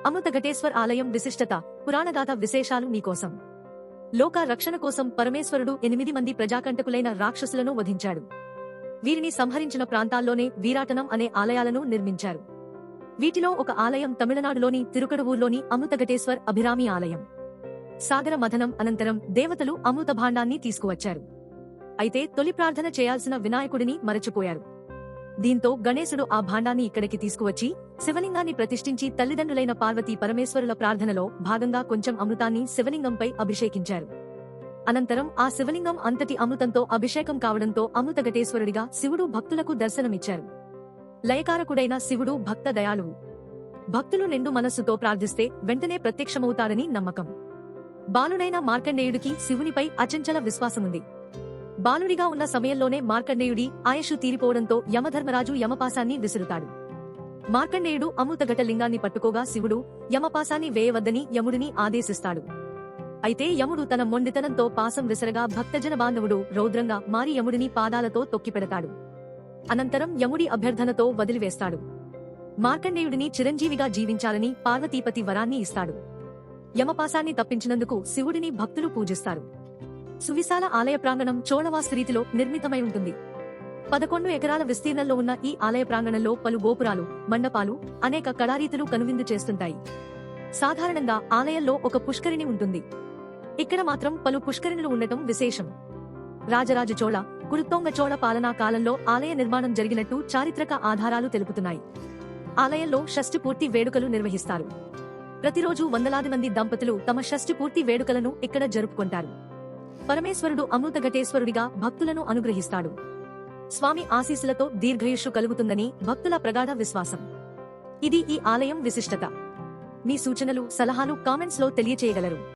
అమృతఘటేశ్వర్ ఆలయం విశిష్టత, పురాణగాథ విశేషాలు మీకోసం. లోక రక్షణ కోసం పరమేశ్వరుడు 8 మంది ప్రజాకంటకులైన రాక్షసులను వధించాడు. వీరిని సంహరించిన ప్రాంతాల్లోనే వీరాటనం అనే ఆలయాలను నిర్మించారు. వీటిలో ఒక ఆలయం తమిళనాడులోని తిరుకడువూర్లోని అమృతఘటేశ్వర్ అభిరామి ఆలయం. సాగర మథనం అనంతరం దేవతలు అమృత భాండాన్ని తీసుకువచ్చారు. అయితే తొలి ప్రార్థన చేయాల్సిన వినాయకుడిని మరచిపోయారు. దీంతో గణేశుడు ఆ భాండాన్ని ఇక్కడికి తీసుకువచ్చి శివలింగాన్ని ప్రతిష్ఠించి తల్లిదండ్రులైన పార్వతీ పరమేశ్వరుల ప్రార్థనలో భాగంగా కొంచెం అమృతాన్ని శివలింగంపై అభిషేకించారు. అనంతరం ఆ శివలింగం అంతటి అమృతంతో అభిషేకం కావడంతో అమృతఘటేశ్వరుడిగా శివుడు భక్తులకు దర్శనమిచ్చారు. లయకారకుడైన శివుడు భక్త దయాళువు. భక్తులు నిండు మనస్సుతో ప్రార్థిస్తే వెంటనే ప్రత్యక్షమవుతాడని నమ్మకం. బాలుడైన మార్కండేయుడికి శివునిపై అచంచల విశ్వాసముంది. బాలుడిగా ఉన్న సమయంలోనే మార్కండేయుడి ఆయుషు తీరిపోవడంతో యమధర్మరాజు యమపాశాన్ని విసురుతాడు. మార్కండేయుడు అమృతఘట లింగాన్ని పట్టుకోగా శివుడు యమపాశాన్ని వేయవద్దని యముడిని ఆదేశిస్తాడు. అయితే యముడు తన మొండితనంతో పాసం విసరగా భక్తజన బాంధవుడు రౌద్రంగా మారి యముడిని పాదాలతో తొక్కిపెడతాడు. అనంతరం యముడి అభ్యర్థనతో వదిలివేస్తాడు. మార్కండేయుడిని చిరంజీవిగా జీవించాలని పార్వతీపతి వరాన్ని ఇస్తాడు. యమపాశాన్ని తప్పించినందుకు శివుడిని భక్తులు పూజిస్తారు. సువిశాల ఆలయ ప్రాంగణం చోళవాస్తు రీతిలో నిర్మితమై ఉంటుంది. 11 ఎకరాల విస్తీర్ణంలో ఉన్న ఈ ఆలయ ప్రాంగణంలో పలు గోపురాలు, మండపాలు, అనేక కళారీతులు కనువిందు చేస్తుంటాయి. సాధారణంగా ఆలయంలో ఒక పుష్కరిణి ఉంటుంది. ఇక్కడ మాత్రం పలు పుష్కరిణులు ఉండటం విశేషం. రాజరాజ చోళ, కురుత్తోంగ చోళ పాలనా కాలంలో ఆలయ నిర్మాణం జరిగినట్టు చారిత్రక ఆధారాలు తెలుపుతున్నాయి. ఆలయంలో షష్ఠి పూర్తి వేడుకలు నిర్వహిస్తారు. ప్రతిరోజు వందలాది మంది దంపతులు తమ షష్ఠి పూర్తి వేడుకలను ఇక్కడ జరుపుకుంటారు. పరమేశ్వరుడు అమృతఘటేశ్వరుడిగా భక్తులను అనుగ్రహిస్తాడు. స్వామి ఆశీస్సులతో దీర్ఘాయుష్షు కలుగుతుందని భక్తుల ప్రగాఢ విశ్వాసం. ఇది ఈ ఆలయం విశిష్టత. మీ సూచనలు, సలహాలు కామెంట్స్ లో తెలియచేయగలరు.